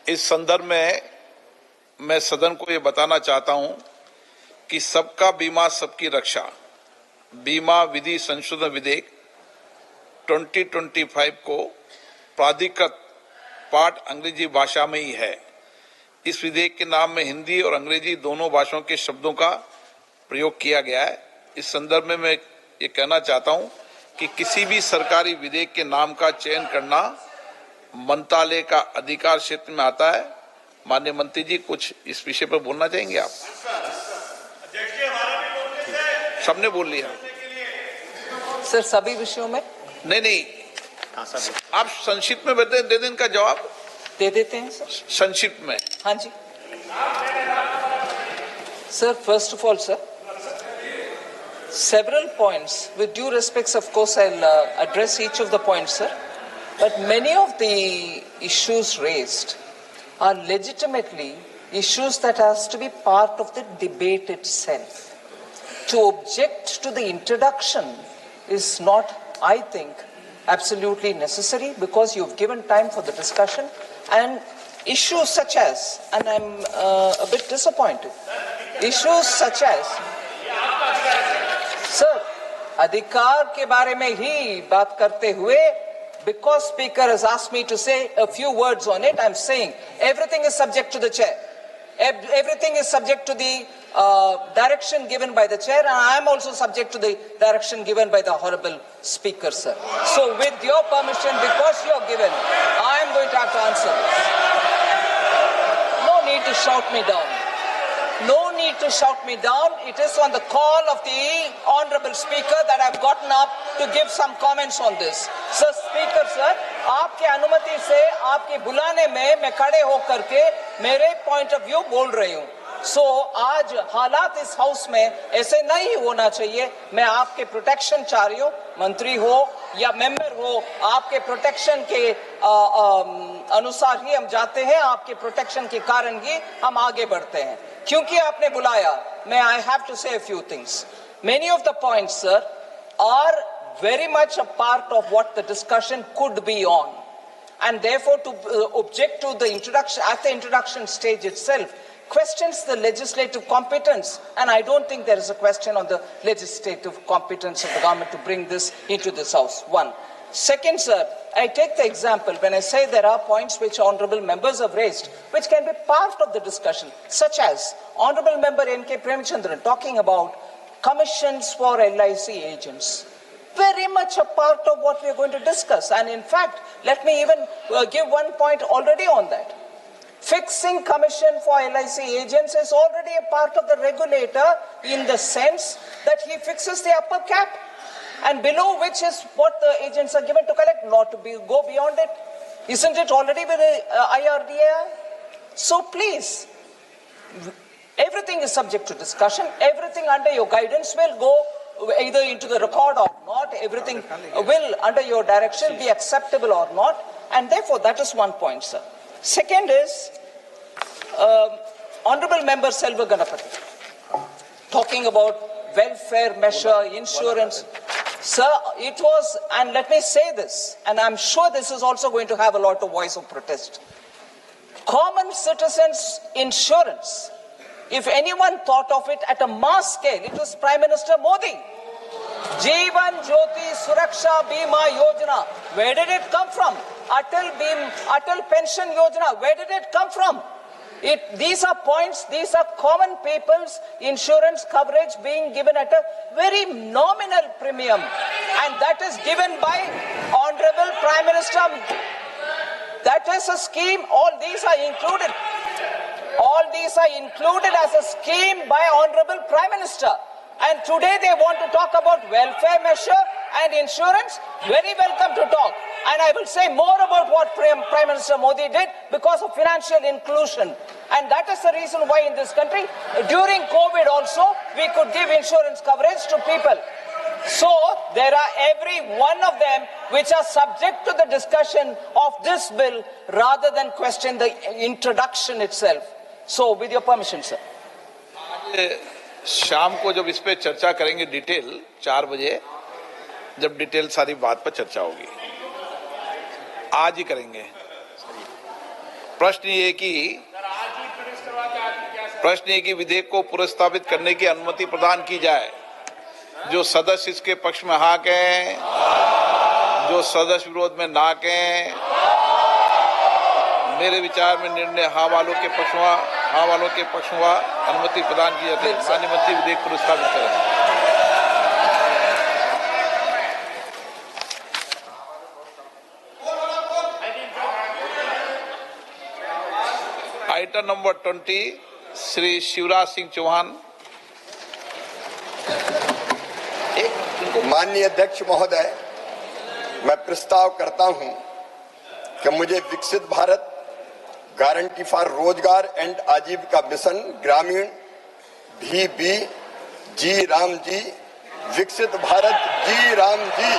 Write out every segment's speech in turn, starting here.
इस संदर्भ में मैं सदन को ये बताना चाहता हूं कि सबका बीमा सबकी रक्षा बीमा विधि संशोधन विधेयक 2025 को प्राधिकृत पाठ अंग्रेजी भाषा में ही है। इस विधेयक के नाम में हिंदी और अंग्रेजी दोनों भाषाओं के शब्दों का प्रयोग किया गया है। इस संदर्भ में मैं ये कहना चाहता हूं कि किसी भी सरकारी विधेयक के नाम का चयन करना मंत्रालय का अधिकार क्षेत्र में आता है। माननीय मंत्री जी, कुछ इस विषय पर बोलना चाहेंगे आप? सबने बोल लिया सर, सभी विषयों में नहीं, आप संक्षिप्त में दे दें इनका जवाब। दे देते हैं सर, संक्षिप्त में। हाँ जी sir. First of all sir, several points, with due respects of course I'll address each of the points sir, but many of the issues raised are legitimately issues that has to be part of the debate itself. To object to the introduction is not, I think, absolutely necessary, because you've given time for the discussion, and issues such as, and I'm a bit disappointed, issues such as, sir, अधिकार के बारे में ही बात करते हुए, because speaker has asked me to say a few words on it, I'm saying everything is subject to the chair. Everything is subject to the direction given by the chair, and I am also subject to the direction given by the honorable speaker, sir. So with your permission, because you are given, I am going to have to answer this. No need to shout me down. No need to shout me down. It is on the call of the honorable speaker that I have gotten up to give some comments on this. Sir, speaker sir, आपके अनुमति से आपके बुलाने में मैं खड़े होकर के मेरे पॉइंट ऑफ व्यू बोल रही हूँ। सो आज हालात इस हाउस में ऐसे नहीं होना चाहिए। मैं आपके प्रोटेक्शन चाह रही हूँ, मंत्री हो या मेंबर हो, आपके प्रोटेक्शन के अनुसार ही हम जाते हैं, आपके प्रोटेक्शन के कारण ही हम आगे बढ़ते हैं। क्योंकि आपने बुलाया, मैं I have to say a few things. Many of the points, sir, are very much a part of what the discussion could be on, and therefore to object to the introduction at the introduction stage itself questions the legislative competence, and I don't think there is a question on the legislative competence of the government to bring this into this house. One. Second, sir, I take the example when I say there are points which honorable members have raised which can be part of the discussion, such as honorable member N.K. Premchandran talking about commissions for LIC agents. Very much a part of what we are going to discuss, and in fact, let me even give one point already on that. Fixing commission for LIC agents is already a part of the regulator in the sense that he fixes the upper cap, and below which is what the agents are given to collect, not to go beyond it. Isn't it already with the IRDAI? So please, everything is subject to discussion. Everything under your guidance will go either into the record or not. Everything will, under your direction, be acceptable or not. And therefore, that is one point, sir. Second is, Honorable Member Selva Ganapathy, talking about welfare measure, insurance. Sir, it was, and let me say this, and I'm sure this is also going to have a lot of voice of protest. Common citizens insurance, if anyone thought of it at a mass scale, it was Prime Minister Modi. Jeevan Jyoti Suraksha Bima Yojana, where did it come from? Atal Pension Yojana, where did it come from? These are points, these are common people's insurance coverage being given at a very nominal premium, and that is given by Honorable Prime Minister. That is a scheme, all these are included. All these are included as a scheme by Honorable Prime Minister. And today they want to talk about welfare measure and insurance. Very welcome to talk. And I will say more about what Prime Minister Modi did because of financial inclusion. And that is the reason why in this country, during COVID also, we could give insurance coverage to people. So there are every one of them which are subject to the discussion of this bill rather than question the introduction itself. So with your permission, sir. शाम को जब इस पे चर्चा करेंगे detail 4 बजे, जब detail सारी बात पर चर्चा होगी, आज ही करेंगे। प्रश्न ये कि विधेयक को पुनर्स्थापित करने की अनुमति प्रदान की जाए। जो सदस्य इसके पक्ष में हाँ कहें, जो सदस्य विरोध में ना कहें। मेरे विचार में निर्णय हाँ वालों के पक्ष में अनुमति प्रदान की जाती है। माननीय मंत्री विधेयक पुनर्स्थापित करें। Item number 20 Shri Shivraj Singh Chouhan. माननीय अध्यक्ष महोदय, मैं प्रस्ताव करता हूं कि मुझे विकसित भारत गारंटी फॉर रोजगार एंड आजीविका मिशन ग्रामीण VB जी राम जी विकसित भारत जी राम जी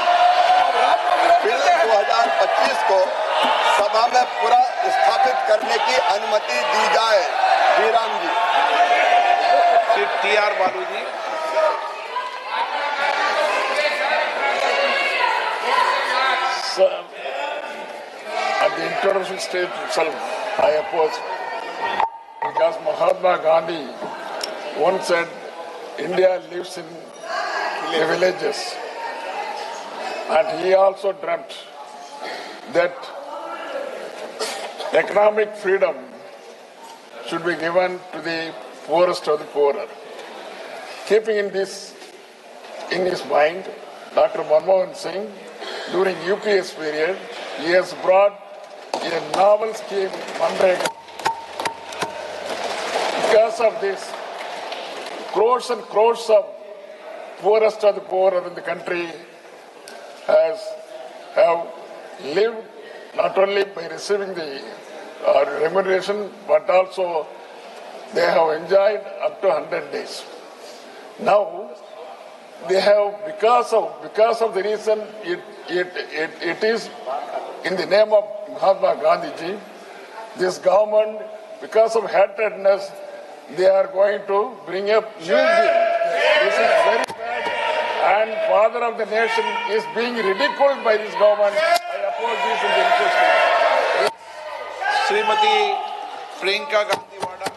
बिल 2025 को सभा में पूरा स्थापित करने की अनुमति दी जाए। जी राम जी। श्री TR बालू जी। Sir, at the introduction stage itself, I oppose because Mahatma Gandhi once said, India lives in villages, and he also dreamt that economic freedom should be given to the poorest of the poorer. Keeping in this in his mind, Dr. Manmohan Singh, during UPS period, he has brought a novel scheme, Manrega. Because of this, crores and crores of poorest of the poorer in the country have lived not only by receiving the remuneration, but also they have enjoyed up to 100 days. Now, they have, because of the reason it is in the name of Mahatma Gandhi ji, this government, because of hatredness, they are going to bring up new bill. This is very bad, and father of the nation is being ridiculed by this government. I oppose this in the interest of Shrimati Priyanka Gandhi Vadra.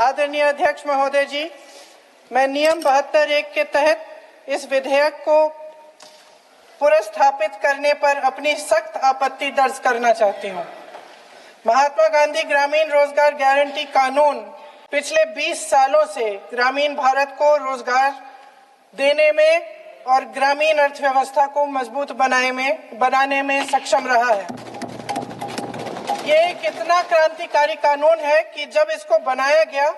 आदरणीय अध्यक्ष महोदय जी, मैं नियम 72(1) के तहत इस विधेयक को पुनर्स्थापित करने पर अपनी सख्त आपत्ति दर्ज करना चाहती हूं। महात्मा गांधी ग्रामीण रोजगार गारंटी कानून पिछले 20 सालों से ग्रामीण भारत को रोजगार देने में और ग्रामीण अर्थव्यवस्था को मजबूत बनाने में सक्षम रहा है। ये एक इतना क्रांतिकारी कानून है कि जब इसको बनाया गया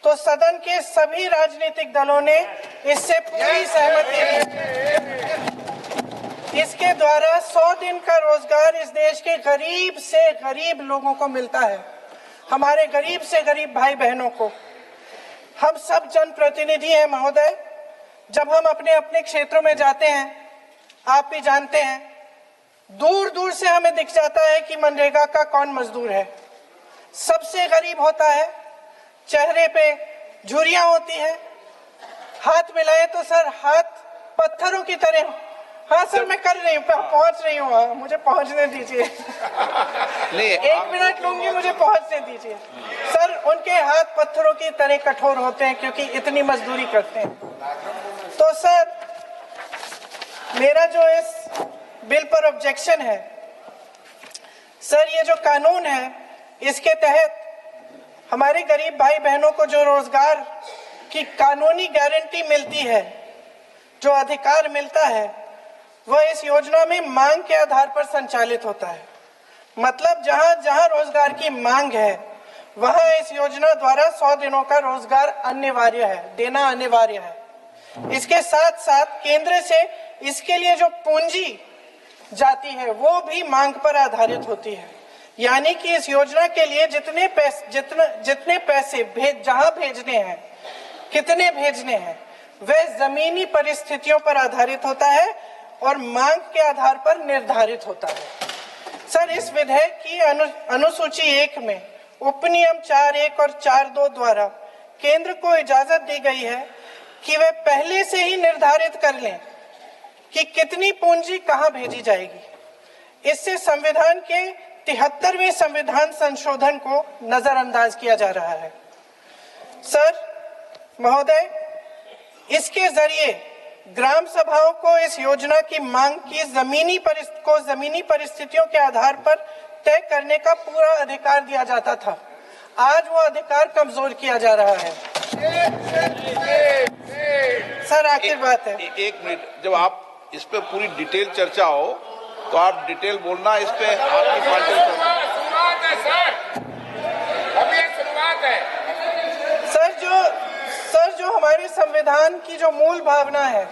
तो सदन के सभी राजनीतिक दलों ने इससे पूरी सहमति दी। इसके द्वारा 100 दिन का रोजगार इस देश के गरीब से गरीब लोगों को मिलता है, हमारे गरीब से गरीब भाई बहनों को। हम सब जनप्रतिनिधि हैं महोदय, जब हम अपने अपने क्षेत्रों में जाते हैं, आप भी जानते हैं, दूर दूर से हमें दिख जाता है कि मनरेगा का कौन मजदूर है। सबसे गरीब होता है, चेहरे पे झुर्रियां होती हैं, हाथ मिलाए तो सर हाथ पत्थरों की तरह। हाँ सर, मैं कर रही हूँ, पहुंच रही हूँ, मुझे पहुंचने दीजिए। एक मिनट लूंगी, मुझे पहुंचने दीजिए। सर, उनके हाथ पत्थरों की तरह कठोर होते हैं क्योंकि इतनी मजदूरी करते हैं। तो सर, मेरा जो इस बिल पर ऑब्जेक्शन है, सर, ये जो कानून है, इसके तहत हमारे गरीब भाई बहनों को जो रोजगार की कानूनी गारंटी मिलती है, जो अधिकार मिलता है, वह इस योजना में मांग के आधार पर संचालित होता है। मतलब जहां जहां रोजगार की मांग है, वहां इस योजना द्वारा 100 दिनों का रोजगार अनिवार्य है, देना अनिवार्य है। इसके साथ साथ केंद्र से इसके लिए जो पूंजी जाती है, वो भी मांग पर आधारित होती है। यानी कि इस योजना के लिए जितने पैसे जहां भेजने हैं, कितने भेजने हैं, वह जमीनी परिस्थितियों पर आधारित होता है और मांग के आधार पर निर्धारित होता है। सर, इस विधेयक की अनुसूची 1 में उपनियम 4(1) और 4(2) द्वारा केंद्र को इजाजत दी गई है कि वे पहले से ही निर्धारित कर लें कि कितनी पूंजी कहां भेजी जाएगी। इससे संविधान के 73वें संविधान संशोधन को नजरअंदाज किया जा रहा है। सर महोदय, इसके जरिए ग्राम सभाओं को इस योजना की मांग की जमीनी परिस्थितियों के आधार पर तय करने का पूरा अधिकार दिया जाता था। आज वो अधिकार कमजोर किया जा रहा है। सर आखिर बात है, एक मिनट, जब आप इस पे पूरी डिटेल चर्चा हो तो आप डिटेल बोलना, इस पे आपकी शुरुआत है सर, अभी एक शुरुआत है। सर जो हमारे संविधान की जो मूल भावना है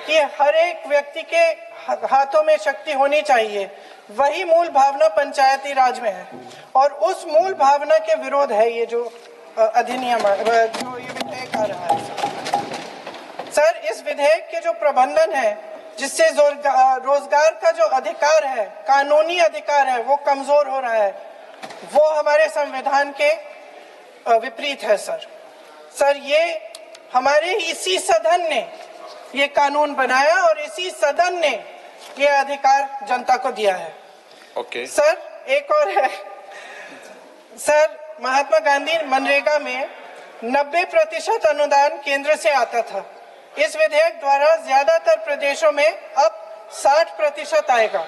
कि हर एक व्यक्ति के हाथों में शक्ति होनी चाहिए, वही मूल भावना पंचायती राज में है और उस मूल भावना के विरोध है ये जो अधिनियम जो ये विधेयक आ रहा है। सर इस विधेयक के जो प्रबंधन है जिससे रोजगार का जो अधिकार है, कानूनी अधिकार है, वो कमजोर हो रहा है, वो हमारे संविधान के विपरीत है। सर ये हमारे इसी सदन ने ये कानून बनाया और इसी सदन ने ये अधिकार जनता को दिया है। ओके। सर एक और है सर, महात्मा गांधी मनरेगा में 90% अनुदान केंद्र से आता था। इस विधेयक द्वारा ज्यादातर प्रदेशों में अब 60% आएगा,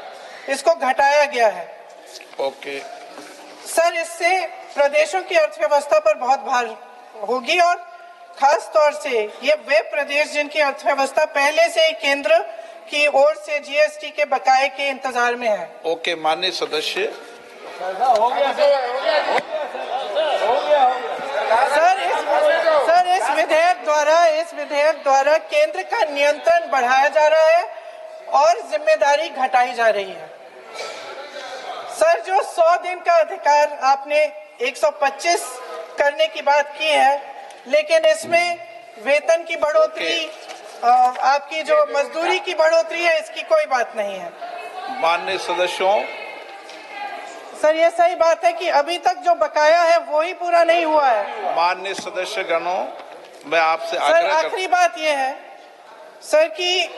इसको घटाया गया है। ओके। सर इससे प्रदेशों की अर्थव्यवस्था पर बहुत भार होगी और खास तौर से ये वे प्रदेश जिनकी अर्थव्यवस्था पहले से ही केंद्र की ओर से जीएसटी के बकाये के इंतजार में है। ओके, माननीय सदस्य। सर इस विधेयक द्वारा केंद्र का नियंत्रण बढ़ाया जा रहा है और जिम्मेदारी घटाई जा रही है। सर जो 100 दिन का अधिकार आपने 125 करने की बात की है, लेकिन इसमें वेतन की बढ़ोतरी, आपकी जो मजदूरी की बढ़ोतरी है, इसकी कोई बात नहीं है। माननीय सदस्यों, सर ये सही बात है कि अभी तक जो बकाया है वो ही पूरा नहीं हुआ है। माननीय सदस्य गणों, मैं आपसे सर आखिरी बात ये है सर कि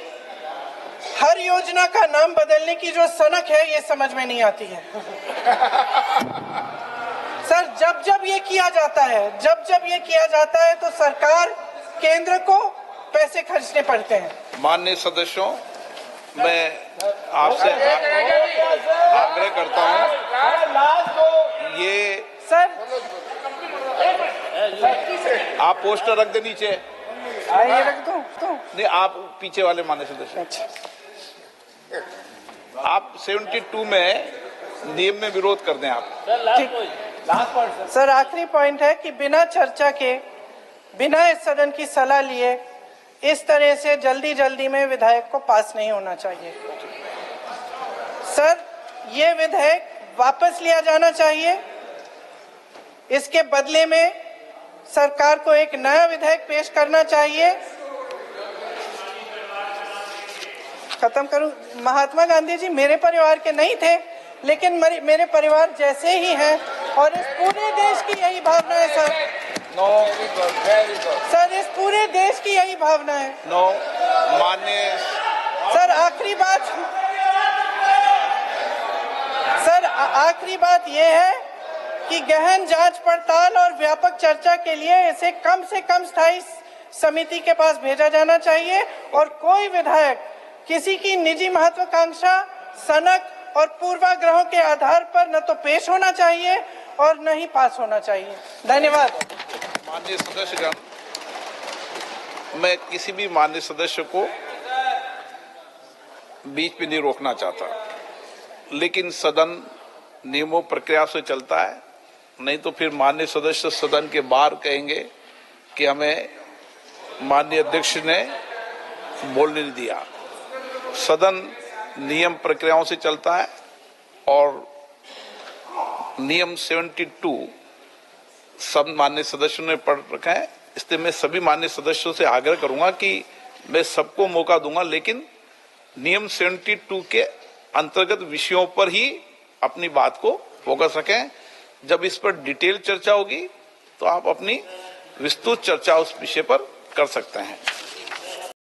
हर योजना का नाम बदलने की जो सनक है ये समझ में नहीं आती है। सर जब ये किया जाता है तो सरकार केंद्र को पैसे खर्चने पड़ते हैं। माननीय सदस्यों, मैं आपसे आग्रह करता हूं, ये सर आप पोस्टर रख दे नीचे। ये रख दो तो। नहीं, आप पीछे वाले माननीय सदस्य, आप 72 में नियम में विरोध कर दें आप। सर आखिरी पॉइंट है कि बिना चर्चा के, बिना इस सदन की सलाह लिए इस तरह से जल्दी में विधेयक को पास नहीं होना चाहिए। सर ये विधेयक वापस लिया जाना चाहिए। इसके बदले में सरकार को एक नया विधेयक पेश करना चाहिए। खत्म करूं। महात्मा गांधी जी मेरे परिवार के नहीं थे, लेकिन मेरे परिवार जैसे ही हैं और इस पूरे देश की यही भावना है सर। सर इस पूरे देश की यही भावना है। माननीय सर आखिरी बात यह है कि गहन जांच पड़ताल और व्यापक चर्चा के लिए इसे कम से कम स्थायी समिति के पास भेजा जाना चाहिए और कोई विधायक किसी की निजी महत्वाकांक्षा, सनक और पूर्वाग्रहों के आधार पर न तो पेश होना चाहिए और न ही पास होना चाहिए। धन्यवाद। माननीय सदस्यगण, मैं किसी भी माननीय सदस्य को बीच में नहीं रोकना चाहता, लेकिन सदन नियमों प्रक्रिया से चलता है, नहीं तो फिर माननीय सदस्य सदन के बाहर कहेंगे कि हमें माननीय अध्यक्ष ने बोलने नहीं दिया। सदन नियम प्रक्रियाओं से चलता है और नियम 72 सब माननीय सदस्यों ने पढ़ रखा है, इसलिए मैं सभी माननीय सदस्यों से आग्रह करूंगा कि मैं सबको मौका दूंगा, लेकिन नियम 72 के अंतर्गत विषयों पर ही अपनी बात को फोकस रखें। जब इस पर डिटेल चर्चा होगी तो आप अपनी विस्तृत चर्चा उस विषय पर कर सकते हैं।